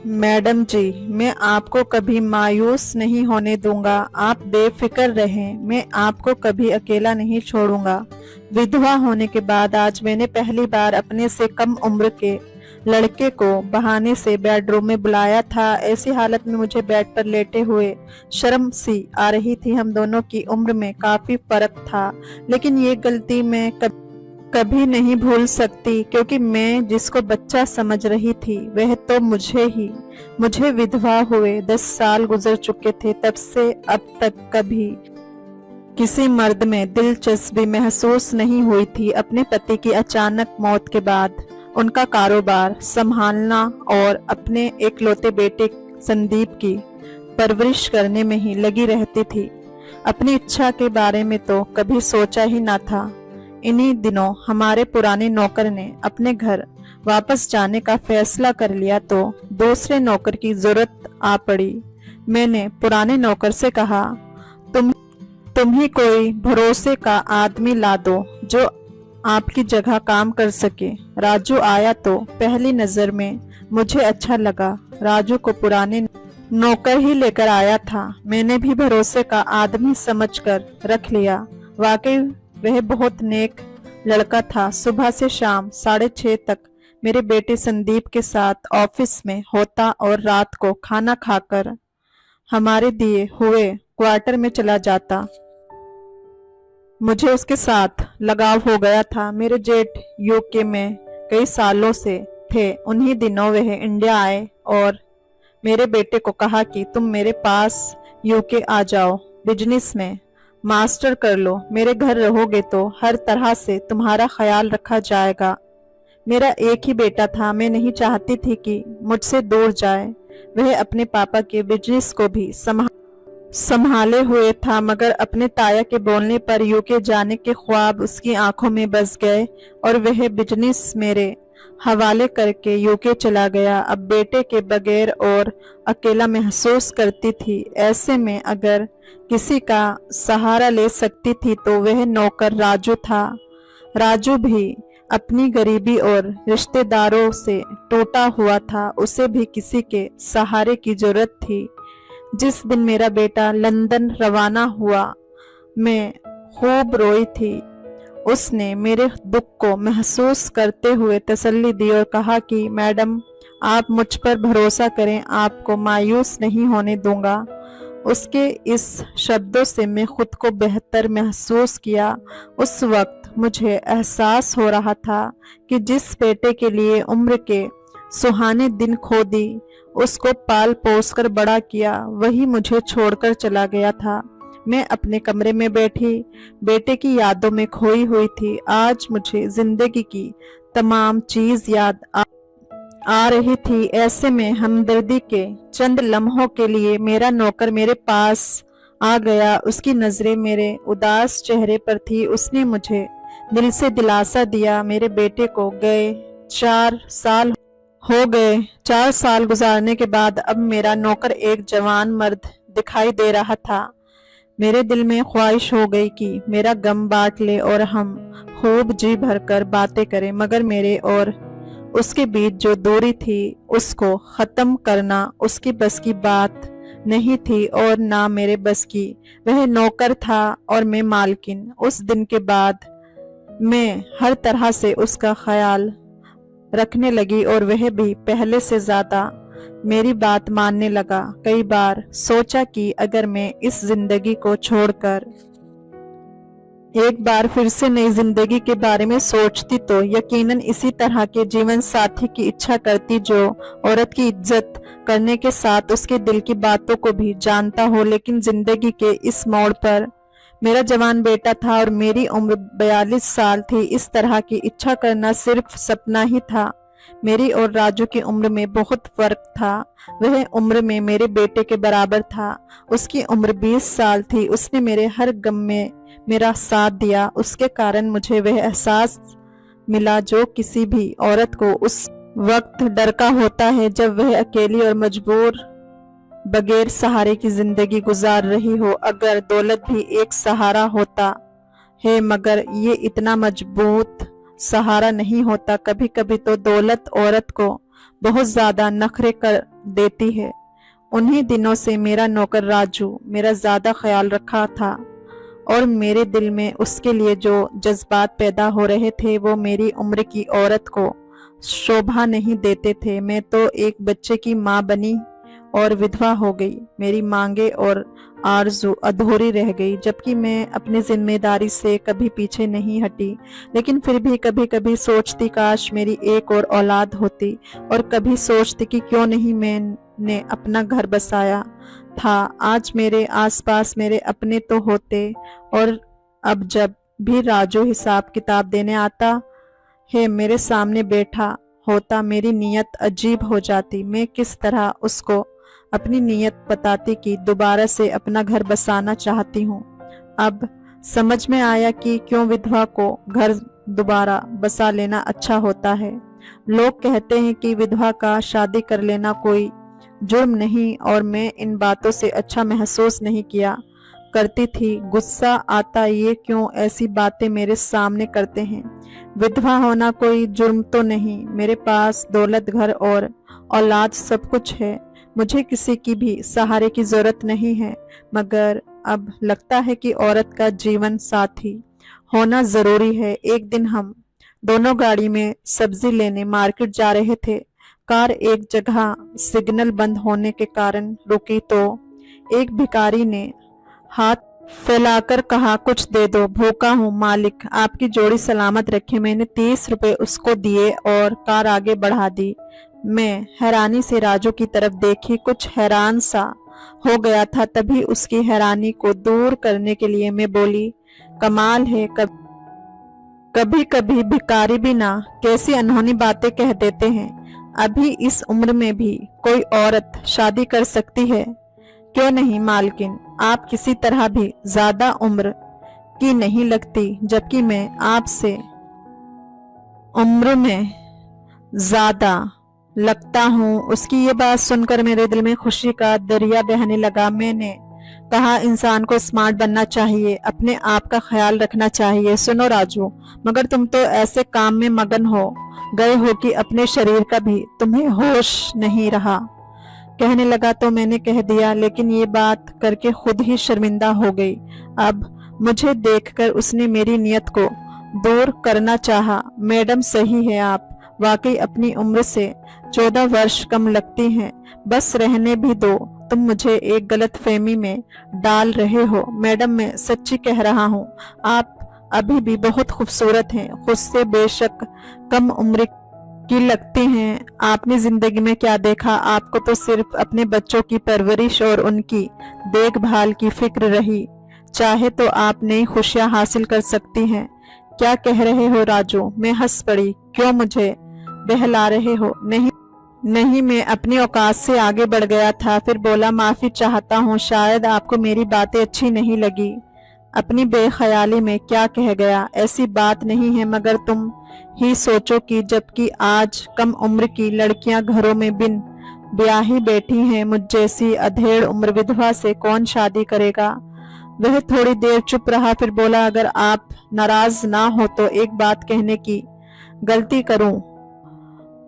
Madam जी, मैं आपको कभी मायूस नहीं होने दूंगा। आप बेफिक्र रहें, मैं आपको कभी अकेला नहीं छोड़ूंगा। विधवा होने के बाद आज मैंने पहली बार अपने से कम उम्र के लड़के को बहाने से बेडरूम में बुलाया था। ऐसी हालत में मुझे बेड पर लेटे हुए शर्म सी आ रही थी। हम दोनों की उम्र में काफी फर्क था, लेकिन ये गलती मैं कभी नहीं भूल सकती, क्योंकि मैं जिसको बच्चा समझ रही थी वह तो मुझे विधवा हुए 10 साल गुजर चुके थे। तब से अब तक कभी किसी मर्द में दिलचस्पी महसूस नहीं हुई थी। अपने पति की अचानक मौत के बाद उनका कारोबार संभालना और अपने एकलौते बेटे संदीप की परवरिश करने में ही लगी रहती थी। अपनी इच्छा के बारे में तो कभी सोचा ही ना था। इन्हीं दिनों हमारे पुराने नौकर ने अपने घर वापस जाने का फैसला कर लिया तो दूसरे नौकर की जरूरत आ पड़ी। मैंने पुराने नौकर से कहा, तुम ही कोई भरोसे का आदमी ला दो जो आपकी जगह काम कर सके। राजू आया तो पहली नजर में मुझे अच्छा लगा। राजू को पुराने नौकर ही लेकर आया था। मैंने भी भरोसे का आदमी समझकर रख लिया। वाकई वह बहुत नेक लड़का था। सुबह से शाम 6:30 तक मेरे बेटे संदीप के साथ ऑफिस में होता और रात को खाना खाकर हमारे दिए हुए क्वार्टर में चला जाता। मुझे उसके साथ लगाव हो गया था। मेरे जेठ यूके में कई सालों से थे। उन्हीं दिनों वह इंडिया आए और मेरे बेटे को कहा कि तुम मेरे पास यूके आ जाओ, बिजनेस में मास्टर कर लो। मेरे घर रहोगे तो हर तरह से तुम्हारा ख्याल रखा जाएगा। मेरा एक ही बेटा था। मैं नहीं चाहती थी कि मुझसे दूर जाए। वह अपने पापा के बिजनेस को भी संभाले हुए था, मगर अपने ताया के बोलने पर यूके जाने के ख्वाब उसकी आंखों में बस गए और वह बिजनेस मेरे हवाले करके यूके चला गया। अब बेटे के बगैर और अकेला महसूस करती थी। ऐसे में अगर किसी का सहारा ले सकती थी तो वह नौकर राजू था। राजू भी अपनी गरीबी और रिश्तेदारों से टूटा हुआ था। उसे भी किसी के सहारे की जरूरत थी। जिस दिन मेरा बेटा लंदन रवाना हुआ, मैं खूब रोई थी। उसने मेरे दुख को महसूस करते हुए तसल्ली दी और कहा कि मैडम, आप मुझ पर भरोसा करें, आपको मायूस नहीं होने दूंगा। उसके इस शब्दों से मैं खुद को बेहतर महसूस किया। उस वक्त मुझे एहसास हो रहा था कि जिस बेटे के लिए उम्र के सुहाने दिन खो दी, उसको पाल पोस कर बड़ा किया, वही मुझे छोड़कर चला गया था। मैं अपने कमरे में बैठी बेटे की यादों में खोई हुई थी। आज मुझे जिंदगी की तमाम चीज याद आ रही थी। ऐसे में हमदर्दी के चंद लम्हों के लिए मेरा नौकर मेरे पास आ गया। उसकी नजरें मेरे उदास चेहरे पर थी। उसने मुझे दिल से दिलासा दिया। मेरे बेटे को गए 4 साल हो गए। 4 साल गुजारने के बाद अब मेरा नौकर एक जवान मर्द दिखाई दे रहा था। मेरे दिल में ख्वाहिश हो गई कि मेरा गम बांट ले और हम खूब जी भरकर बातें करें, मगर मेरे और उसके बीच जो दूरी थी उसको खत्म करना उसकी बस की बात नहीं थी और ना मेरे बस की। वह नौकर था और मैं मालकिन। उस दिन के बाद मैं हर तरह से उसका ख्याल रखने लगी और वह भी पहले से ज्यादा मेरी बात मानने लगा। कई बार सोचा कि अगर मैं इस जिंदगी को छोड़कर एक बार फिर से नई जिंदगी के बारे में सोचती तो यकीनन इसी तरह के जीवन साथी की इच्छा करती, जो औरत की इज्जत करने के साथ उसके दिल की बातों को भी जानता हो। लेकिन जिंदगी के इस मोड़ पर मेरा जवान बेटा था और मेरी उम्र 42 साल थी। इस तरह की इच्छा करना सिर्फ सपना ही था। मेरी और राजू की उम्र में बहुत फर्क था। वह उम्र में मेरे बेटे के बराबर था। उसकी उम्र 20 साल थी। उसने मेरे हर गम में मेरा साथ दिया। उसके कारण मुझे वह एहसास मिला जो किसी भी औरत को उस वक्त डर का होता है जब वह अकेली और मजबूर बगैर सहारे की जिंदगी गुजार रही हो। अगर दौलत भी एक सहारा होता है, मगर ये इतना मजबूत सहारा नहीं होता। कभी कभी तो दौलत औरत को बहुत ज्यादा नखरे देती है। उन्हीं दिनों से मेरा नौकर राजू मेरा ज़्यादा ख्याल रखा था और मेरे दिल में उसके लिए जो जज्बात पैदा हो रहे थे वो मेरी उम्र की औरत को शोभा नहीं देते थे। मैं तो एक बच्चे की माँ बनी और विधवा हो गई। मेरी मांगे और आरज़ू अधूरी रह गई, जबकि मैं अपनी जिम्मेदारी से कभी पीछे नहीं हटी। लेकिन फिर भी कभी कभी सोचती काश मेरी एक और औलाद होती, और कभी सोचती कि क्यों नहीं मैंने अपना घर बसाया था। आज मेरे आसपास मेरे अपने तो होते, और अब जब भी राजू हिसाब किताब देने आता है मेरे सामने बैठा होता, मेरी नीयत अजीब हो जाती। मैं किस तरह उसको अपनी नीयत बताती कि दोबारा से अपना घर बसाना चाहती हूँ। अब समझ में आया कि क्यों विधवा को घर दोबारा बसा लेना अच्छा होता है। लोग कहते हैं कि विधवा का शादी कर लेना कोई जुर्म नहीं, और मैं इन बातों से अच्छा महसूस नहीं किया करती थी। गुस्सा आता ये क्यों ऐसी बातें मेरे सामने करते हैं। विधवा होना कोई जुर्म तो नहीं। मेरे पास दौलत, घर और औलाद सब कुछ है। मुझे किसी की भी सहारे की जरूरत नहीं है। मगर अब लगता है कि औरत का जीवन साथी होना जरूरी है। एक दिन हम दोनों गाड़ी में सब्जी लेने मार्केट जा रहे थे। कार एक जगह सिग्नल बंद होने के कारण रुकी तो एक भिखारी ने हाथ फैलाकर कहा, कुछ दे दो, भूखा हूँ मालिक, आपकी जोड़ी सलामत रखे। मैंने 30 रुपए उसको दिए और कार आगे बढ़ा दी। मैं हैरानी से राजू की तरफ देखी, कुछ हैरान सा हो गया था। तभी उसकी हैरानी को दूर करने के लिए मैं बोली, कमाल है, कभी कभी भिखारी भी ना कैसी अनहोनी बातें कह देते हैं। अभी इस उम्र में भी कोई औरत शादी कर सकती है। क्यों नहीं मालकिन, आप किसी तरह भी ज्यादा उम्र की नहीं लगती, जबकि मैं आपसे उम्र में ज्यादा लगता हूँ। उसकी ये बात सुनकर मेरे दिल में खुशी का दरिया बहने लगा। मैंने कहा, इंसान को स्मार्ट बनना चाहिए, अपने आप का ख्याल रखना चाहिए। सुनो राजू, मगर तुम तो ऐसे काम में मगन हो गए हो कि अपने शरीर का भी तुम्हें होश नहीं रहा। कहने लगा तो मैंने कह दिया, लेकिन ये बात करके खुद ही शर्मिंदा हो गई। अब मुझे देखकर उसने मेरी नियत को दूर करना चाहा। मैडम सही है, आप वाकई अपनी उम्र से 14 वर्ष कम लगती हैं। बस रहने भी दो, तुम मुझे एक गलत फहमी में डाल रहे हो। मैडम मैं सच्ची कह रहा हूँ, आप अभी भी बहुत खूबसूरत हैं। खुद से बेशक कम उम्र की लगती हैं। आपने जिंदगी में क्या देखा, आपको तो सिर्फ अपने बच्चों की परवरिश और उनकी देखभाल की फिक्र रही। चाहे तो आप नई खुशियां हासिल कर सकती हैं। क्या कह रहे हो राजू? मैं हंस पड़ी। क्यों मुझे बहला रहे हो? नहीं, मैं अपनी औकात से आगे बढ़ गया था। फिर बोला, माफी चाहता हूँ, शायद आपको मेरी बातें अच्छी नहीं लगी। अपनी बेख्याली में क्या कह गया, ऐसी बात नहीं है, मगर तुम ही सोचो कि जबकि आज कम उम्र की लड़कियां घरों में बिन ब्याही बैठी हैं, मुझ जैसी अधेड़ उम्र विधवा से कौन शादी करेगा। वह थोड़ी देर चुप रहा, फिर बोला, अगर आप नाराज ना हो तो एक बात कहने की गलती करूं।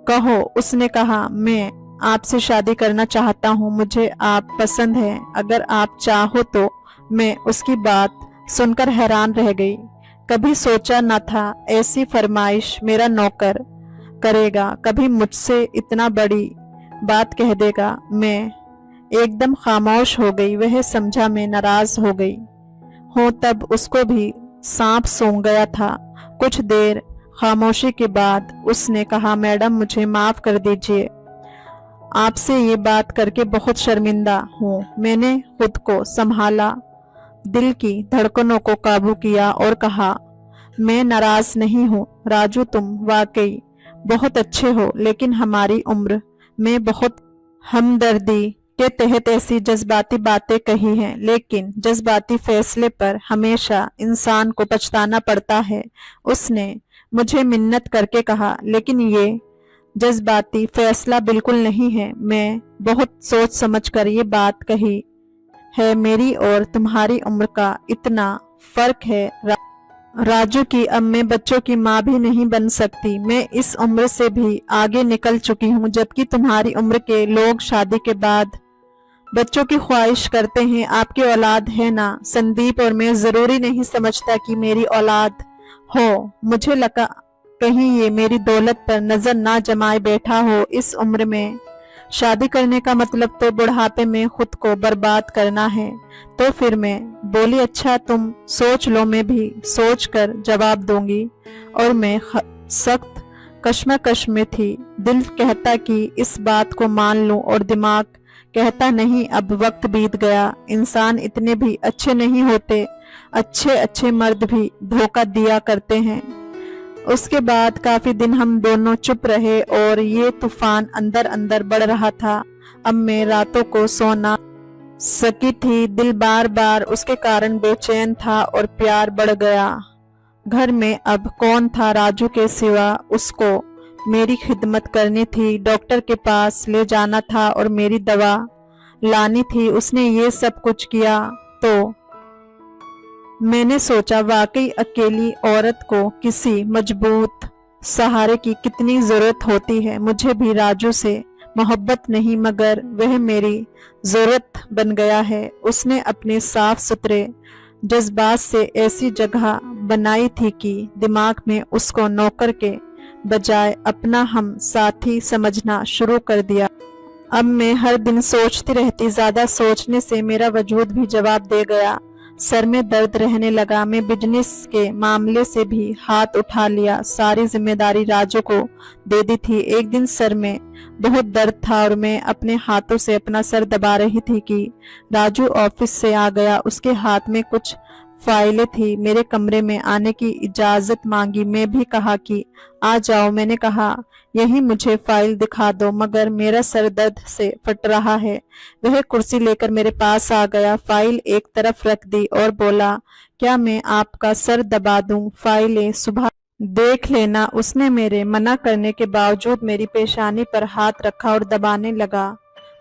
कहो। उसने कहा, मैं आपसे शादी करना चाहता हूँ, मुझे आप पसंद है। अगर आप चाहो तो। मैं उसकी बात सुनकर हैरान रह गई। कभी सोचा न था ऐसी फरमाइश मेरा नौकर करेगा, कभी मुझसे इतना बड़ी बात कह देगा। मैं एकदम खामोश हो गई। वह समझा मैं नाराज हो गई हूँ, तब उसको भी सांप सूंघ गया था। कुछ देर खामोशी के बाद उसने कहा, मैडम मुझे माफ कर दीजिए, आपसे ये बात करके बहुत शर्मिंदा हूँ। मैंने खुद को संभाला, दिल की धड़कनों को काबू किया और कहा, मैं नाराज नहीं हूँ राजू, तुम वाकई बहुत अच्छे हो, लेकिन हमारी उम्र में बहुत हमदर्दी के तहत ऐसी जज्बाती बातें कही हैं। लेकिन जज्बाती फैसले पर हमेशा इंसान को पछताना पड़ता है। उसने मुझे मिन्नत करके कहा, लेकिन ये जज्बाती फैसला बिल्कुल नहीं है। मैं बहुत सोच समझ कर ये बात कही है। मेरी और तुम्हारी उम्र का इतना फर्क है राजू की अब मैं बच्चों की माँ भी नहीं बन सकती। मैं इस उम्र से भी आगे निकल चुकी हूँ, जबकि तुम्हारी उम्र के लोग शादी के बाद बच्चों की ख्वाहिश करते हैं। आपकी औलाद है ना संदीप, और मैं जरूरी नहीं समझता कि मेरी औलाद हो। मुझे लगा कहीं ये मेरी दौलत पर नजर ना जमाए बैठा हो। इस उम्र में शादी करने का मतलब तो बुढ़ापे में खुद को बर्बाद करना है। तो फिर मैं बोली, अच्छा तुम सोच लो, मैं भी सोच कर जवाब दूंगी। और मैं सख्त कश्मकश में थी। दिल कहता कि इस बात को मान लूं, और दिमाग कहता नहीं। अब वक्त बीत गया, इंसान इतने भी अच्छे नहीं होते, अच्छे अच्छे मर्द भी धोखा दिया करते हैं। उसके बाद काफी दिन हम दोनों चुप रहे, और ये तूफान अंदर अंदर बढ़ रहा था। अब मैं रातों को सो ना सकी थी। दिल बार बार उसके कारण बेचैन था, और प्यार बढ़ गया। घर में अब कौन था राजू के सिवा? उसको मेरी खिदमत करनी थी, डॉक्टर के पास ले जाना था, और मेरी दवा लानी थी। उसने ये सब कुछ किया तो मैंने सोचा, वाकई अकेली औरत को किसी मजबूत सहारे की कितनी जरूरत होती है। मुझे भी राजू से मोहब्बत नहीं, मगर वह मेरी जरूरत बन गया है। उसने अपने साफ सुथरे जज्बात से ऐसी जगह बनाई थी कि दिमाग में उसको नौकर के बजाय अपना हम साथी समझना शुरू कर दिया। अब मैं हर दिन सोचती रहती, ज्यादा सोचने से मेरा वजूद भी जवाब दे गया। सर में दर्द रहने लगा। मैं बिजनेस के मामले से भी हाथ उठा लिया। सारी जिम्मेदारी राजू को दे दी थी। एक दिन सर में बहुत दर्द था, और मैं अपने हाथों से अपना सर दबा रही थी कि राजू ऑफिस से आ गया। उसके हाथ में कुछ फाइलें थी। मेरे कमरे में आने की इजाजत मांगी। मैं भी कहा कि आ जाओ। मैंने कहा, यही मुझे फाइल दिखा दो, मगर मेरा सर दर्द से फट रहा है। वह कुर्सी लेकर मेरे पास आ गया, फाइल एक तरफ रख दी और बोला, क्या मैं आपका सर दबा दूं? फाइलें सुबह देख लेना। उसने मेरे मना करने के बावजूद मेरी पेशानी पर हाथ रखा और दबाने लगा।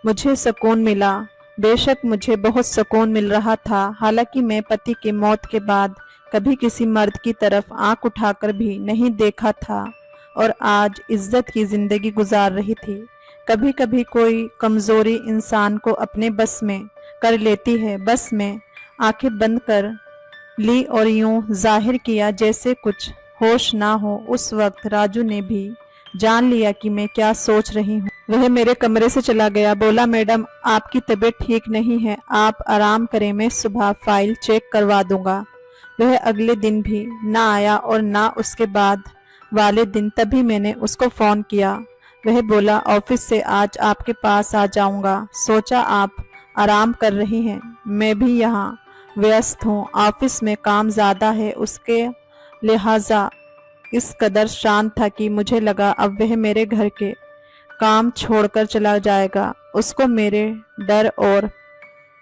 मुझे सुकून मिला। बेशक मुझे बहुत सुकून मिल रहा था। हालांकि मैं पति की मौत के बाद कभी किसी मर्द की तरफ आंख उठाकर भी नहीं देखा था, और आज इज्जत की जिंदगी गुजार रही थी। कभी कभी कोई कमजोरी इंसान को अपने बस में कर लेती है। बस में आंखें बंद कर ली और यूं जाहिर किया जैसे कुछ होश ना हो। उस वक्त राजू ने भी जान लिया कि मैं क्या सोच रही हूँ। वह मेरे कमरे से चला गया। बोला, मैडम आपकी तबीयत ठीक नहीं है, आप आराम करें, मैं सुबह फाइल चेक करवा दूंगा। वह अगले दिन भी ना आया, और ना उसके बाद वाले दिन। तभी मैंने उसको फोन किया। वह बोला, ऑफिस से आज आपके पास आ जाऊंगा। सोचा आप आराम कर रही हैं, मैं भी यहाँ व्यस्त हूँ। ऑफिस में काम ज्यादा है, उसके लिहाजा इस कदर शांत था कि मुझे लगा अब वह मेरे घर के काम छोड़कर चला जाएगा। उसको मेरे डर और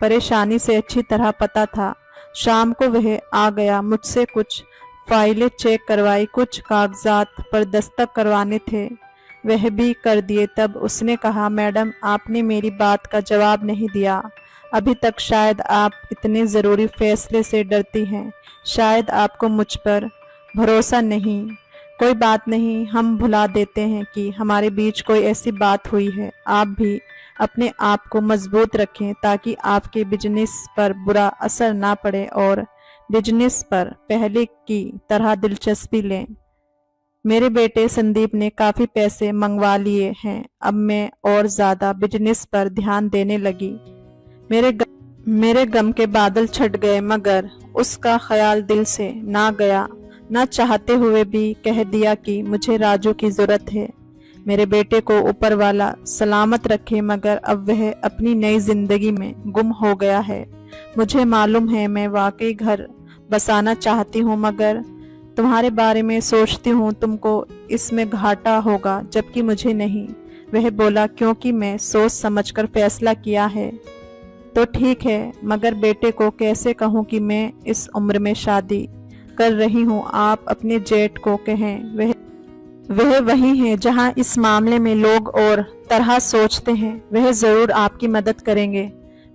परेशानी से अच्छी तरह पता था। शाम को वह आ गया। मुझसे कुछ फाइलें चेक करवाई, कुछ कागजात पर दस्तखत करवाने थे, वह भी कर दिए। तब उसने कहा, मैडम आपने मेरी बात का जवाब नहीं दिया। अभी तक शायद आप इतने ज़रूरी फैसले से डरती हैं, शायद आपको मुझ पर भरोसा नहीं। कोई बात नहीं, हम भुला देते हैं कि हमारे बीच कोई ऐसी बात हुई है। आप भी अपने आप को मजबूत रखें ताकि आपके बिजनेस पर बुरा असर ना पड़े, और बिजनेस पर पहले की तरह दिलचस्पी लें। मेरे बेटे संदीप ने काफी पैसे मंगवा लिए हैं। अब मैं और ज्यादा बिजनेस पर ध्यान देने लगी। मेरे गम के बादल छट गए, मगर उसका ख्याल दिल से ना गया। ना चाहते हुए भी कह दिया कि मुझे राजू की जरूरत है। मेरे बेटे को ऊपर वाला सलामत रखे, मगर अब वह अपनी नई जिंदगी में गुम हो गया है। मुझे मालूम है मैं वाकई घर बसाना चाहती हूँ, मगर तुम्हारे बारे में सोचती हूँ तुमको इसमें घाटा होगा, जबकि मुझे नहीं। वह बोला, क्योंकि मैं सोच समझकर फैसला किया है तो ठीक है, मगर बेटे को कैसे कहूँ कि मैं इस उम्र में शादी कर रही हूँ। आप अपने जेठ को कहें, वह वही है जहाँ इस मामले में लोग और तरह सोचते हैं। वह जरूर आपकी मदद करेंगे।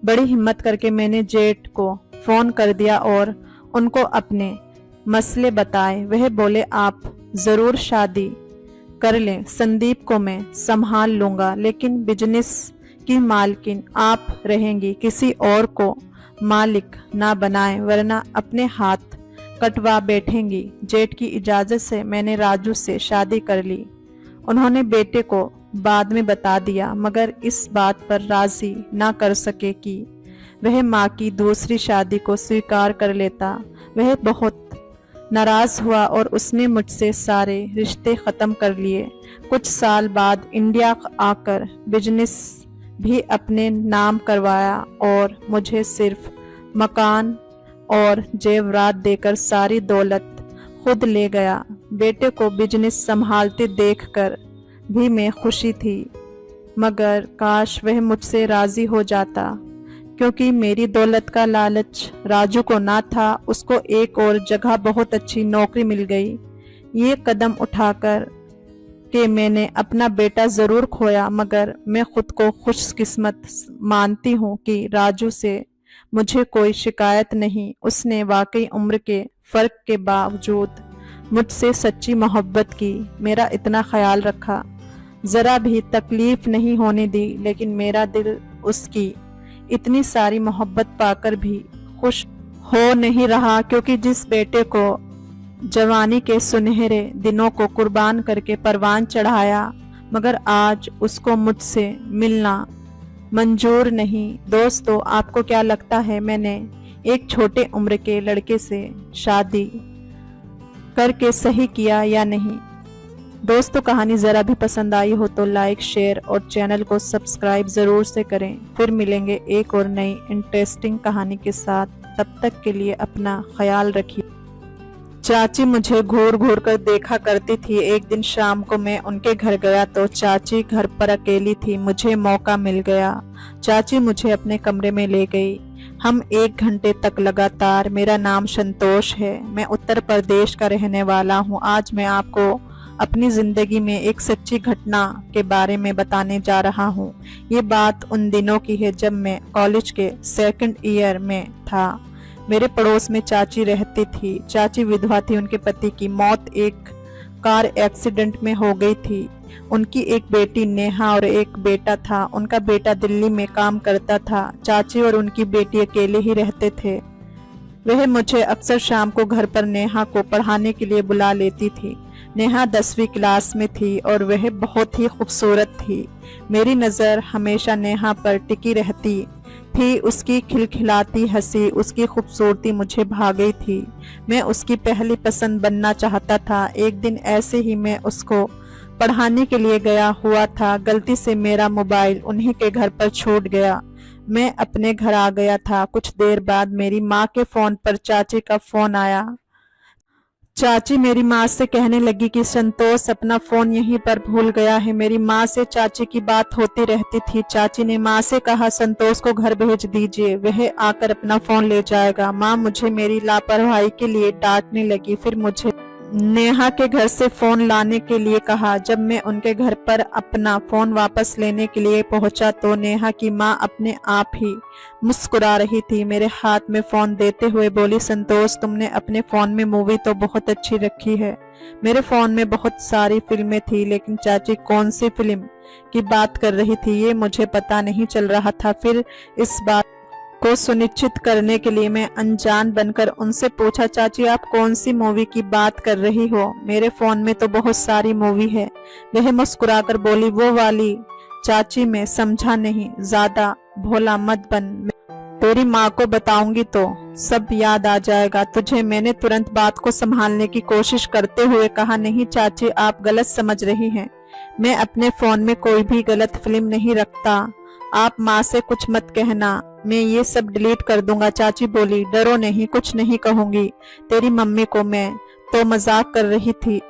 बड़ी हिम्मत करके मैंने जेठ को फोन कर दिया और उनको अपने मसले बताए। वह बोले आप जरूर शादी कर लें, संदीप को मैं संभाल लूंगा, लेकिन बिजनेस की मालकिन आप रहेंगी, किसी और को मालिक ना बनाएं वरना अपने हाथ कटवा बैठेंगी। जेठ की इजाजत से मैंने राजू से शादी कर ली। उन्होंने बेटे को बाद में बता दिया, मगर इस बात पर राजी ना कर सके कि वह माँ की दूसरी शादी को स्वीकार कर लेता। वह बहुत नाराज हुआ और उसने मुझसे सारे रिश्ते खत्म कर लिए। कुछ साल बाद इंडिया आकर बिजनेस भी अपने नाम करवाया और मुझे सिर्फ मकान और जेवरात देकर सारी दौलत खुद ले गया। बेटे को बिजनेस संभालते देखकर भी मैं खुशी थी, मगर काश वह मुझसे राजी हो जाता, क्योंकि मेरी दौलत का लालच राजू को ना था। उसको एक और जगह बहुत अच्छी नौकरी मिल गई। ये कदम उठाकर कि मैंने अपना बेटा जरूर खोया, मगर मैं खुद को खुशकिस्मत मानती हूँ कि राजू से मुझे कोई शिकायत नहीं। उसने वाकई उम्र के फर्क के बावजूद मुझसे सच्ची मोहब्बत की, मेरा इतना ख्याल रखा, जरा भी तकलीफ नहीं होने दी। लेकिन मेरा दिल उसकी इतनी सारी मोहब्बत पाकर भी खुश हो नहीं रहा, क्योंकि जिस बेटे को जवानी के सुनहरे दिनों को कुर्बान करके परवान चढ़ाया, मगर आज उसको मुझसे मिलना मंजूर नहीं। दोस्तों, आपको क्या लगता है, मैंने एक छोटे उम्र के लड़के से शादी करके सही किया या नहीं? दोस्तों, कहानी ज़रा भी पसंद आई हो तो लाइक, शेयर और चैनल को सब्सक्राइब ज़रूर से करें। फिर मिलेंगे एक और नई इंटरेस्टिंग कहानी के साथ। तब तक के लिए अपना ख्याल रखिए। चाची मुझे घूर घूर कर देखा करती थी। एक दिन शाम को मैं उनके घर गया तो चाची घर पर अकेली थी। मुझे मौका मिल गया। चाची मुझे अपने कमरे में ले गई। हम 1 घंटे तक लगातार। मेरा नाम संतोष है, मैं उत्तर प्रदेश का रहने वाला हूँ। आज मैं आपको अपनी जिंदगी में एक सच्ची घटना के बारे में बताने जा रहा हूँ। ये बात उन दिनों की है जब मैं कॉलेज के 2nd ईयर में था। मेरे पड़ोस में चाची रहती थी। चाची विधवा थी। उनके पति की मौत एक कार एक्सीडेंट में हो गई थी। उनकी एक बेटी नेहा और एक बेटा था। उनका बेटा दिल्ली में काम करता था। चाची और उनकी बेटी अकेले ही रहते थे। वह मुझे अक्सर शाम को घर पर नेहा को पढ़ाने के लिए बुला लेती थी। नेहा 10वीं क्लास में थी और वह बहुत ही खूबसूरत थी। मेरी नज़र हमेशा नेहा पर टिकी रहती थी। उसकी खिलखिलाती हंसी, उसकी खूबसूरती मुझे भा गई थी। मैं उसकी पहली पसंद बनना चाहता था। एक दिन ऐसे ही मैं उसको पढ़ाने के लिए गया हुआ था। गलती से मेरा मोबाइल उन्हीं के घर पर छूट गया। मैं अपने घर आ गया था। कुछ देर बाद मेरी माँ के फोन पर चाची का फोन आया। चाची मेरी माँ से कहने लगी कि संतोष अपना फोन यहीं पर भूल गया है। मेरी माँ से चाची की बात होती रहती थी। चाची ने माँ से कहा, संतोष को घर भेज दीजिए, वह आकर अपना फोन ले जाएगा। माँ मुझे मेरी लापरवाही के लिए डांटने लगी। फिर मुझे नेहा के घर से फोन लाने के लिए कहा। जब मैं उनके घर पर अपना फोन वापस लेने के लिए पहुंचा तो नेहा की माँ अपने आप ही मुस्कुरा रही थी। मेरे हाथ में फोन देते हुए बोली, संतोष तुमने अपने फोन में मूवी तो बहुत अच्छी रखी है। मेरे फोन में बहुत सारी फिल्में थी, लेकिन चाची कौन सी फिल्म की बात कर रही थी ये मुझे पता नहीं चल रहा था। फिर इस बात को सुनिश्चित करने के लिए मैं अनजान बनकर उनसे पूछा, चाची आप कौन सी मूवी की बात कर रही हो? मेरे फोन में तो बहुत सारी मूवी है। वह मुस्कुराकर बोली, वो वाली। चाची मैं समझा नहीं। ज्यादा भोला मत बन, तेरी माँ को बताऊंगी तो सब याद आ जाएगा तुझे। मैंने तुरंत बात को संभालने की कोशिश करते हुए कहा, नहीं चाची आप गलत समझ रही हैं। मैं अपने फोन में कोई भी गलत फिल्म नहीं रखता। आप माँ से कुछ मत कहना, मैं ये सब डिलीट कर दूंगा। चाची बोली, डरो नहीं, कुछ नहीं कहूंगी तेरी मम्मी को। मैं तो मजाक कर रही थी।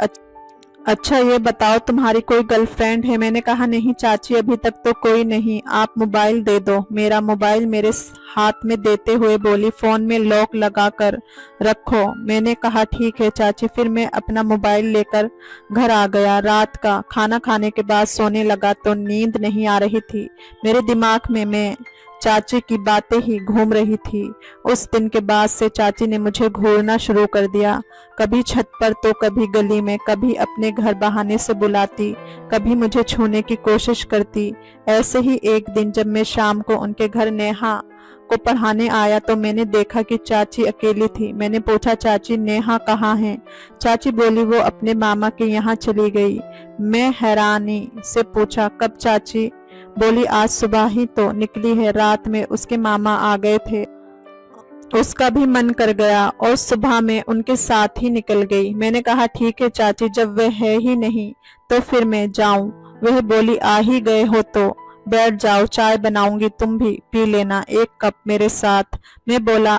अच्छा ये बताओ तुम्हारी कोई गर्लफ्रेंड है? मैंने कहा, नहीं चाची अभी तक तो कोई नहीं। आप मोबाइल दे दो। मेरा मोबाइल मेरे हाथ में देते हुए बोली, फोन में लॉक लगा कर रखो। मैंने कहा ठीक है चाची। फिर मैं अपना मोबाइल लेकर घर आ गया। रात का खाना खाने के बाद सोने लगा तो नींद नहीं आ रही थी। मेरे दिमाग में मैं चाची की बातें ही घूम रही थी। उस दिन के बाद से चाची ने मुझे घूरना शुरू कर दिया। कभी छत पर तो कभी गली में, कभी अपने घर बहाने से बुलाती, कभी मुझे छूने की कोशिश करती। ऐसे ही एक दिन जब मैं शाम को उनके घर नेहा को पढ़ाने आया तो मैंने देखा कि चाची अकेली थी। मैंने पूछा, चाची नेहा कहाँ है? चाची बोली, वो अपने मामा के यहाँ चली गई। मैं हैरानी से पूछा, कब चाची? बोली, आज सुबह ही तो निकली है, रात में उसके मामा आ गए थे, उसका भी मन कर गया और सुबह में उनके साथ ही निकल गई। मैंने कहा, ठीक है चाची, जब वह है ही नहीं तो फिर मैं जाऊं? वह बोली, आ ही गए हो तो बैठ जाओ, चाय बनाऊंगी, तुम भी पी लेना एक कप मेरे साथ। मैं बोला,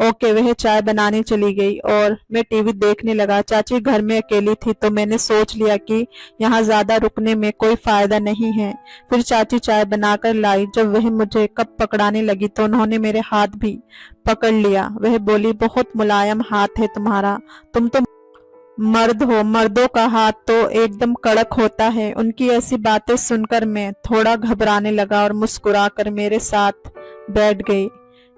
ओके। वह चाय बनाने चली गई और मैं टीवी देखने लगा। चाची घर में अकेली थी तो मैंने सोच लिया कि यहाँ ज्यादा रुकने में कोई फायदा नहीं है। फिर चाची चाय बनाकर लाई। जब वह मुझे कप पकड़ाने लगी तो उन्होंने मेरे हाथ भी पकड़ लिया। वह बोली, बहुत मुलायम हाथ है तुम्हारा, तुम तो मर्द हो, मर्दों का हाथ तो एकदम कड़क होता है। उनकी ऐसी बातें सुनकर मैं थोड़ा घबराने लगा और मुस्कुराकर मेरे साथ बैठ गई।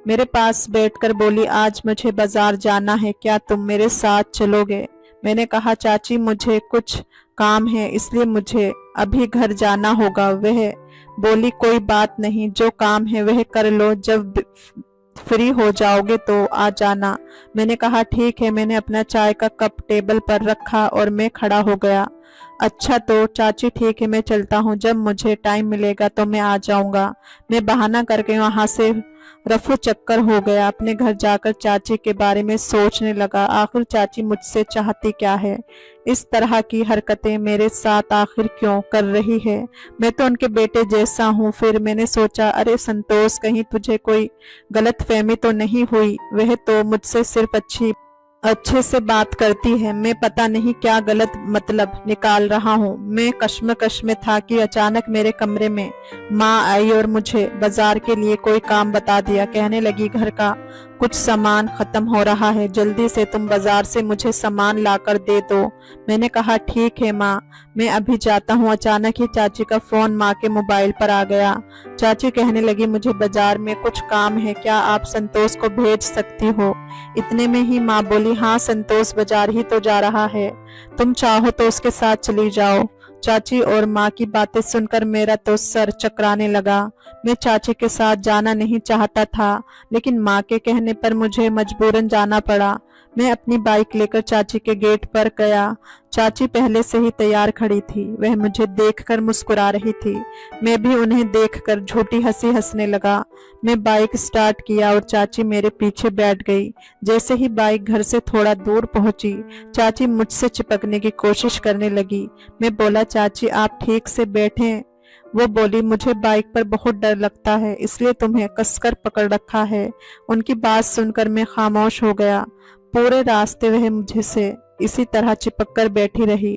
मेरे पास बैठकर बोली, आज मुझे बाजार जाना है, क्या तुम मेरे साथ चलोगे? मैंने कहा, चाची मुझे कुछ काम है इसलिए मुझे अभी घर जाना होगा। वह बोली, कोई बात नहीं, जो काम है वह कर लो, जब फ्री हो जाओगे तो आ जाना। मैंने कहा, ठीक है। मैंने अपना चाय का कप टेबल पर रखा और मैं खड़ा हो गया। अच्छा तो चाची ठीक है, मैं चलता हूँ, जब मुझे टाइम मिलेगा तो मैं आ जाऊंगा। मैं बहाना करके वहां से रफू चक्कर हो गया। अपने घर जाकर चाची के बारे में सोचने लगा, आखिर चाची मुझसे चाहती क्या है? इस तरह की हरकतें मेरे साथ आखिर क्यों कर रही है? मैं तो उनके बेटे जैसा हूँ। फिर मैंने सोचा, अरे संतोष, कहीं तुझे कोई गलत फहमी तो नहीं हुई? वह तो मुझसे सिर्फ अच्छे से बात करती है, मैं पता नहीं क्या गलत मतलब निकाल रहा हूँ। मैं कश्मकश में था कि अचानक मेरे कमरे में माँ आई और मुझे बाजार के लिए कोई काम बता दिया। कहने लगी, घर का कुछ सामान खत्म हो रहा है, जल्दी से तुम बाजार से मुझे सामान लाकर दे दो। मैंने कहा, ठीक है माँ, मैं अभी जाता हूँ। अचानक ही चाची का फोन माँ के मोबाइल पर आ गया। चाची कहने लगी, मुझे बाजार में कुछ काम है, क्या आप संतोष को भेज सकती हो? इतने में ही माँ बोली, हाँ संतोष बाजार ही तो जा रहा है, तुम चाहो तो उसके साथ चली जाओ। चाची और माँ की बातें सुनकर मेरा तो सर चकराने लगा। मैं चाची के साथ जाना नहीं चाहता था, लेकिन माँ के कहने पर मुझे मजबूरन जाना पड़ा। मैं अपनी बाइक लेकर चाची के गेट पर गया। चाची पहले से ही तैयार खड़ी थी। वह मुझे देखकर मुस्कुरा रही थी। मैं भी उन्हें देखकर झूठी हंसी हंसने लगा। मैं बाइक स्टार्ट किया और चाची मेरे पीछे बैठ गई। जैसे ही बाइक घर से थोड़ा दूर पहुंची, चाची मुझसे चिपकने की कोशिश करने लगी। मैं बोला, चाची आप ठीक से बैठें। वो बोली, मुझे बाइक पर बहुत डर लगता है, इसलिए तुम्हें कसकर पकड़ रखा है। उनकी बात सुनकर मैं खामोश हो गया। पूरे रास्ते वह मुझसे इसी तरह चिपक कर बैठी रही।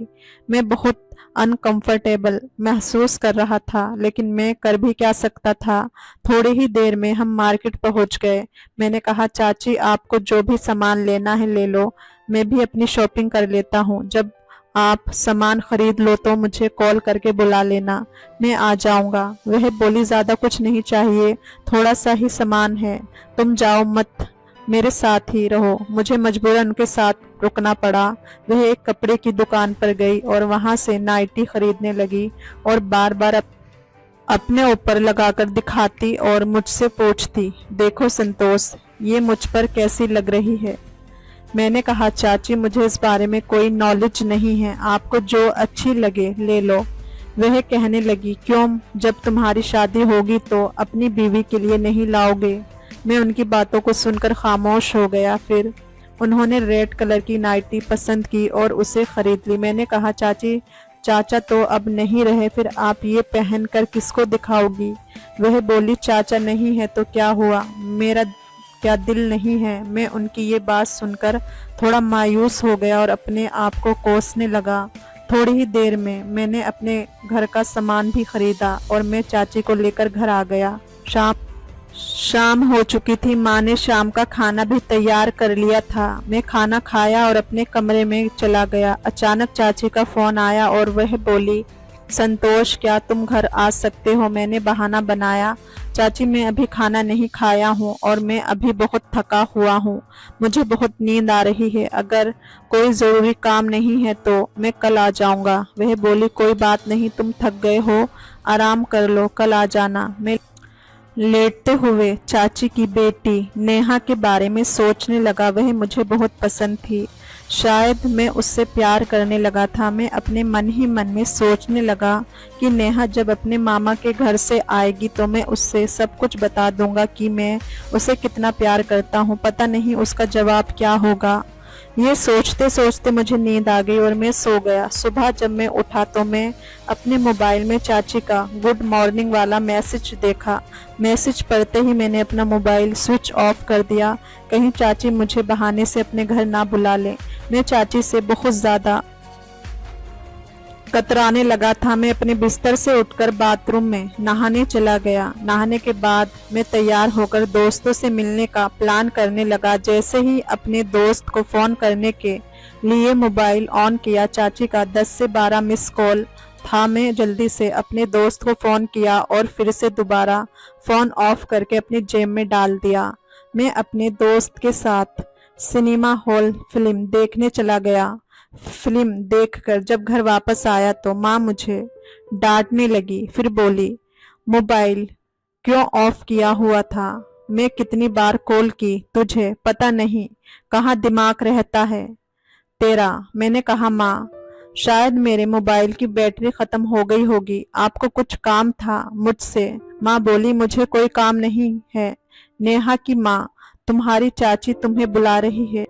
मैं बहुत अनकंफर्टेबल महसूस कर रहा था, लेकिन मैं कर भी क्या सकता था। थोड़ी ही देर में हम मार्केट पहुंच गए। मैंने कहा, चाची आपको जो भी सामान लेना है ले लो, मैं भी अपनी शॉपिंग कर लेता हूँ। जब आप सामान खरीद लो तो मुझे कॉल करके बुला लेना, मैं आ जाऊंगा। वह बोली, ज्यादा कुछ नहीं चाहिए, थोड़ा सा ही सामान है, तुम जाओ मत, मेरे साथ ही रहो। मुझे मजबूरन उनके साथ रुकना पड़ा। वह एक कपड़े की दुकान पर गई और वहां से नाइटी खरीदने लगी और बार बार अपने ऊपर लगाकर दिखाती और मुझसे पूछती, देखो संतोष, ये मुझ पर कैसी लग रही है? मैंने कहा, चाची मुझे इस बारे में कोई नॉलेज नहीं है, आपको जो अच्छी लगे ले लो। वह कहने लगी, क्यों, जब तुम्हारी शादी होगी तो अपनी बीवी के लिए नहीं लाओगे? मैं उनकी बातों को सुनकर खामोश हो गया। फिर उन्होंने रेड कलर की नाइटी पसंद की और उसे खरीद ली। मैंने कहा, चाची चाचा तो अब नहीं रहे, फिर आप ये पहनकर किसको दिखाओगी? वह बोली, चाचा नहीं है तो क्या हुआ, मेरा क्या दिल नहीं है? मैं उनकी ये बात सुनकर थोड़ा मायूस हो गया और अपने आप को कोसने लगा। थोड़ी ही देर में मैंने अपने घर का सामान भी खरीदा और मैं चाची को लेकर घर आ गया। शाम हो चुकी थी। माँ ने शाम का खाना भी तैयार कर लिया था। मैं खाना खाया और अपने कमरे में चला गया। अचानक चाची का फोन आया और वह बोली, संतोष, क्या तुम घर आ सकते हो? मैंने बहाना बनाया। चाची, मैं अभी खाना नहीं खाया हूँ और मैं अभी बहुत थका हुआ हूँ, मुझे बहुत नींद आ रही है। अगर कोई ज़रूरी काम नहीं है तो मैं कल आ जाऊँगा। वह बोली, कोई बात नहीं, तुम थक गए हो, आराम कर लो, कल आ जाना। मैं लेटते हुए चाची की बेटी नेहा के बारे में सोचने लगा। वह मुझे बहुत पसंद थी, शायद मैं उससे प्यार करने लगा था। मैं अपने मन ही मन में सोचने लगा कि नेहा जब अपने मामा के घर से आएगी तो मैं उससे सब कुछ बता दूंगा कि मैं उसे कितना प्यार करता हूँ। पता नहीं उसका जवाब क्या होगा। ये सोचते सोचते मुझे नींद आ गई और मैं सो गया। सुबह जब मैं उठा तो मैं अपने मोबाइल में चाची का गुड मॉर्निंग वाला मैसेज देखा। मैसेज पढ़ते ही मैंने अपना मोबाइल स्विच ऑफ कर दिया, कहीं चाची मुझे बहाने से अपने घर ना बुला ले। मैं चाची से बहुत ज़्यादा कतराने लगा था। मैं अपने बिस्तर से उठकर बाथरूम में नहाने चला गया। नहाने के बाद मैं तैयार होकर दोस्तों से मिलने का प्लान करने लगा। जैसे ही अपने दोस्त को फ़ोन करने के लिए मोबाइल ऑन किया, चाची का 10 से 12 मिस कॉल था। मैं जल्दी से अपने दोस्त को फ़ोन किया और फिर से दोबारा फ़ोन ऑफ करके अपनी जेब में डाल दिया। मैं अपने दोस्त के साथ सिनेमा हॉल फिल्म देखने चला गया। फिल्म देखकर जब घर वापस आया तो माँ मुझे डांटने लगी। फिर बोली, मोबाइल क्यों ऑफ किया हुआ था? मैं कितनी बार कॉल की, तुझे पता नहीं कहाँ दिमाग रहता है तेरा? मैंने कहा, माँ शायद मेरे मोबाइल की बैटरी खत्म हो गई होगी, आपको कुछ काम था मुझसे? माँ बोली, मुझे कोई काम नहीं है। नेहा की माँ, तुम्हारी चाची तुम्हें बुला रही है।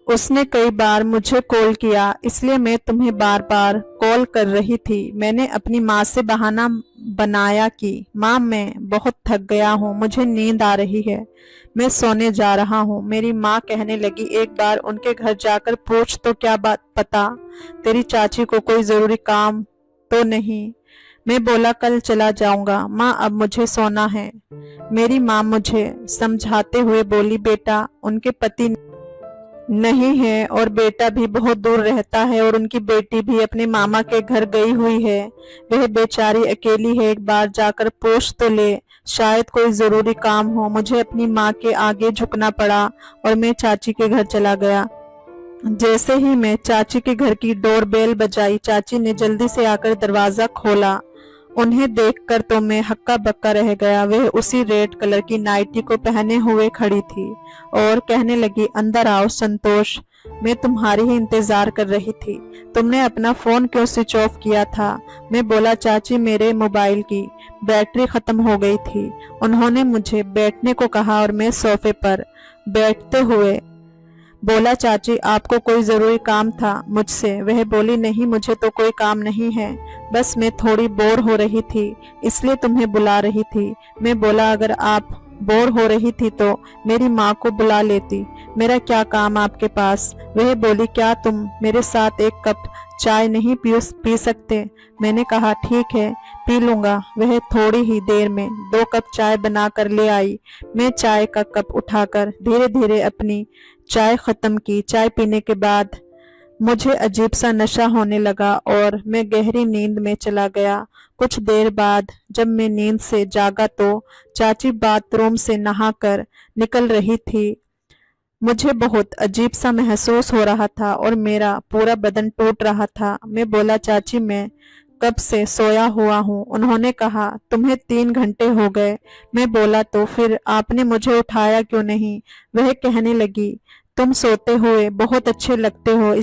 उसने कई बार मुझे कॉल किया, इसलिए मैं तुम्हें बार बार कॉल कर रही थी। मैंने अपनी माँ से बहाना बनाया कि माँ मैं बहुत थक गया हूँ, मुझे नींद आ रही है, मैं सोने जा रहा हूँ। मेरी माँ कहने लगी, एक बार उनके घर जाकर पूछ तो क्या बात पता तेरी चाची को कोई ज़रूरी काम तो नहीं। मैं बोला, कल चला जाऊंगा माँ, अब मुझे सोना है। मेरी माँ मुझे समझाते हुए बोली, बेटा उनके पति नहीं है और बेटा भी बहुत दूर रहता है और उनकी बेटी भी अपने मामा के घर गई हुई है। वह बेचारी अकेली है, एक बार जाकर पूछ तो ले, शायद कोई जरूरी काम हो। मुझे अपनी माँ के आगे झुकना पड़ा और मैं चाची के घर चला गया। जैसे ही मैं चाची के घर की डोर बेल बजाई, चाची ने जल्दी से आकर दरवाजा खोला। उन्हें देखकर तो मैं हक्का बक्का रह गया। वह उसी रेड कलर की नाइटी को पहने हुए खड़ी थी और कहने लगी, अंदर आओ संतोष, मैं तुम्हारी ही इंतजार कर रही थी। तुमने अपना फोन क्यों स्विच ऑफ किया था? मैं बोला, चाची मेरे मोबाइल की बैटरी खत्म हो गई थी। उन्होंने मुझे बैठने को कहा और मैं सोफे पर बैठते हुए बोला, चाची आपको कोई जरूरी काम था मुझसे? वह बोली, नहीं मुझे तो कोई काम नहीं है, बस मैं थोड़ी बोर हो रही थी इसलिए तुम्हें बुला रही थी। मैं बोला, अगर आप बोर हो रही थी तो मेरी माँ को बुला लेती, मेरा क्या काम आपके पास? वह बोली, क्या तुम मेरे साथ एक कप चाय नहीं पी सकते? मैंने कहा, ठीक है पी लूंगा। वह थोड़ी ही देर में 2 कप चाय बनाकर ले आई। मैं चाय का कप उठाकर धीरे धीरे अपनी चाय खत्म की। चाय पीने के बाद मुझे अजीब सा नशा होने लगा और मैं गहरी नींद में चला गया। कुछ देर बाद जब मैं नींद से जागा तो चाची बाथरूम से नहाकर निकल रही थी। मुझे बहुत अजीब सा महसूस हो रहा था और मेरा पूरा बदन टूट रहा था। मैं बोला, चाची मैं कब से सोया हुआ हूँ। उन्होंने कहा, तुम्हें 3 घंटे हो गए। मैं बोला, तो फिर आपने मुझे उठाया क्यों नहीं? वह कहने लगी, तुम सोते हुए बहुत अच्छे लगते हो,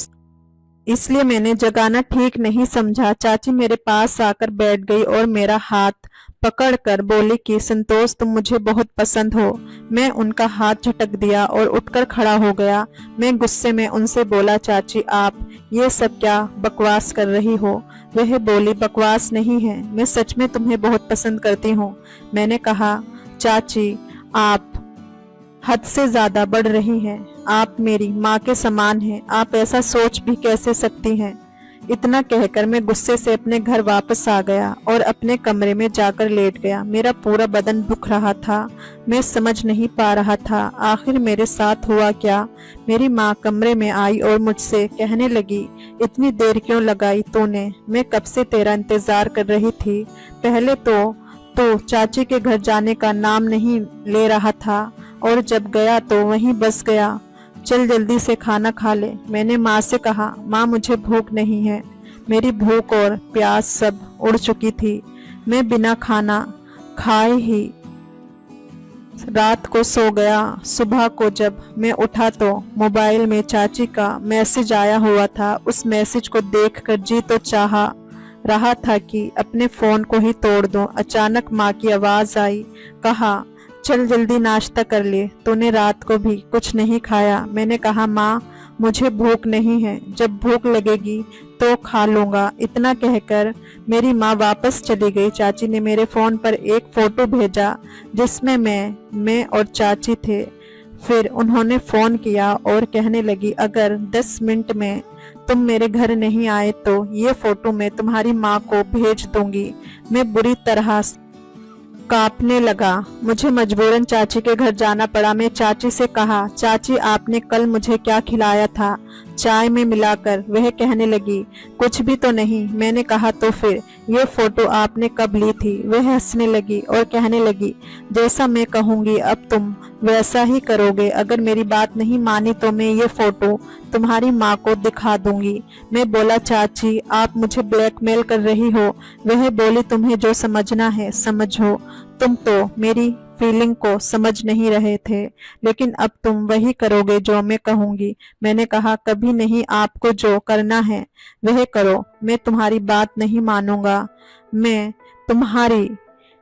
इसलिए मैंने जगाना ठीक नहीं समझा। चाची मेरे पास आकर बैठ गई और मेरा हाथ पकड़कर बोली कि संतोष तुम मुझे बहुत पसंद हो। मैं उनका हाथ झटक दिया और उठकर खड़ा हो गया। मैं गुस्से में उनसे बोला, चाची आप ये सब क्या बकवास कर रही हो? वह बोली, बकवास नहीं है, मैं सच में तुम्हें बहुत पसंद करती हूँ। मैंने कहा, चाची आप हद से ज्यादा बढ़ रही हैं, आप मेरी माँ के समान हैं, आप ऐसा सोच भी कैसे सकती हैं? इतना कहकर मैं गुस्से से अपने घर वापस आ गया और अपने कमरे में जाकर लेट गया। मेरा पूरा बदन दुख रहा था। मैं समझ नहीं पा रहा था आखिर मेरे साथ हुआ क्या। मेरी माँ कमरे में आई और मुझसे कहने लगी, इतनी देर क्यों लगाई तूने? मैं कब से तेरा इंतजार कर रही थी। पहले तो चाची के घर जाने का नाम नहीं ले रहा था और जब गया तो वहीं बस गया। चल जल्दी से खाना खा ले। मैंने माँ से कहा, माँ मुझे भूख नहीं है। मेरी भूख और प्यास सब उड़ चुकी थी। मैं बिना खाना खाए ही रात को सो गया। सुबह को जब मैं उठा तो मोबाइल में चाची का मैसेज आया हुआ था। उस मैसेज को देखकर जी तो चाह रहा था कि अपने फोन को ही तोड़ दूं। अचानक माँ की आवाज आई, कहा, चल जल्दी नाश्ता कर ले, तूने रात को भी कुछ नहीं खाया। मैंने कहा, माँ मुझे भूख नहीं है, जब भूख लगेगी तो खा लूंगा। इतना कहकर मेरी माँ वापस चली गई। चाची ने मेरे फोन पर एक फोटो भेजा जिसमें मैं और चाची थे। फिर उन्होंने फोन किया और कहने लगी, अगर 10 मिनट में तुम मेरे घर नहीं आए तो ये फोटो मैं तुम्हारी माँ को भेज दूंगी। मैं बुरी तरह कांपने लगा। मुझे मजबूरन चाची के घर जाना पड़ा। मैं चाची से कहा, चाची आपने कल मुझे क्या खिलाया था चाय में मिलाकर? वह कहने लगी, कुछ भी तो नहीं। मैंने कहा, तो फिर ये फोटो आपने कब ली थी? वह हंसने लगी और कहने लगी, जैसा मैं कहूंगी अब तुम वैसा ही करोगे। अगर मेरी बात नहीं मानी तो मैं ये फोटो तुम्हारी माँ को दिखा दूंगी। मैं बोला, चाची आप मुझे ब्लैकमेल कर रही हो। वह बोली, तुम्हें जो समझना है समझो। तुम तो मेरी फीलिंग को समझ नहीं रहे थे, लेकिन अब तुम वही करोगे जो मैं कहूंगी। मैंने कहा, कभी नहीं, आपको जो करना है वह करो। मैं तुम्हारी बात नहीं मानूंगा। मैं तुम्हारी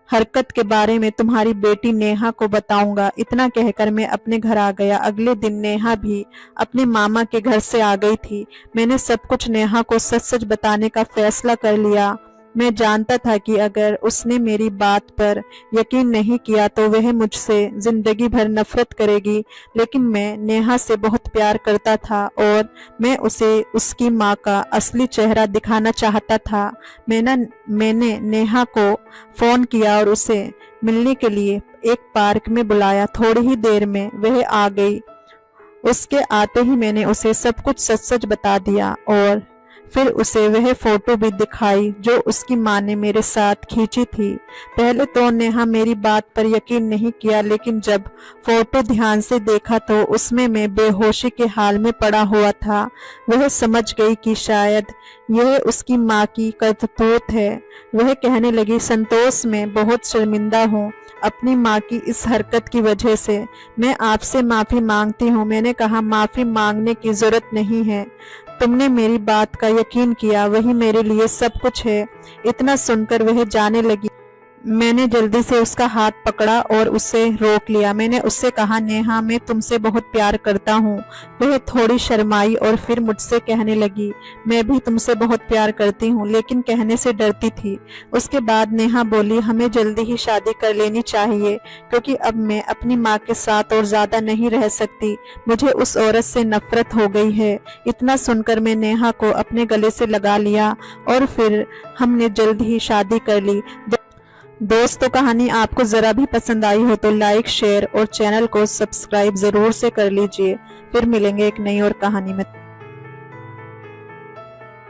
हरकत के बारे में तुम्हारी बेटी नेहा को बताऊंगा। इतना कहकर मैं अपने घर आ गया। अगले दिन नेहा भी अपने मामा के घर से आ गई थी। मैंने सब कुछ नेहा को सच सच बताने का फैसला कर लिया। मैं जानता था कि अगर उसने मेरी बात पर यकीन नहीं किया तो वह मुझसे जिंदगी भर नफरत करेगी। लेकिन मैं नेहा से बहुत प्यार करता था और मैं उसे उसकी माँ का असली चेहरा दिखाना चाहता था। मैंने नेहा को फोन किया और उसे मिलने के लिए एक पार्क में बुलाया। थोड़ी ही देर में वह आ गई। उसके आते ही मैंने उसे सब कुछ सच सच बता दिया और फिर उसे वह फोटो भी दिखाई जो उसकी माँ ने मेरे साथ खींची थी। पहले तो नेहा मेरी बात पर यकीन नहीं किया, लेकिन जब फोटो ध्यान से देखा तो उसमें मैं बेहोशी के हाल में पड़ा हुआ था। वह समझ गई कि शायद यह उसकी माँ की करतूत है। वह कहने लगी, संतोष मैं बहुत शर्मिंदा हूँ अपनी माँ की इस हरकत की वजह से। मैं आपसे माफी मांगती हूँ। मैंने कहा, माफी मांगने की जरूरत नहीं है। तुमने मेरी बात का यकीन किया, वही मेरे लिए सब कुछ है। इतना सुनकर वह जाने लगी। मैंने जल्दी से उसका हाथ पकड़ा और उसे रोक लिया। मैंने उससे कहा, नेहा मैं तुमसे बहुत प्यार करता हूँ। वह थोड़ी शर्माई और फिर मुझसे कहने लगी, मैं भी तुमसे बहुत प्यार करती हूँ, लेकिन कहने से डरती थी। उसके बाद नेहा बोली, हमें जल्दी ही शादी कर लेनी चाहिए, क्योंकि अब मैं अपनी माँ के साथ और ज्यादा नहीं रह सकती। मुझे उस औरत से नफरत हो गई है। इतना सुनकर मैं नेहा को अपने गले से लगा लिया और फिर हमने जल्दी ही शादी कर ली। दोस्तों, कहानी आपको जरा भी पसंद आई हो तो लाइक, शेयर और चैनल को सब्सक्राइब जरूर से कर लीजिए। फिर मिलेंगे एक नई और कहानी में।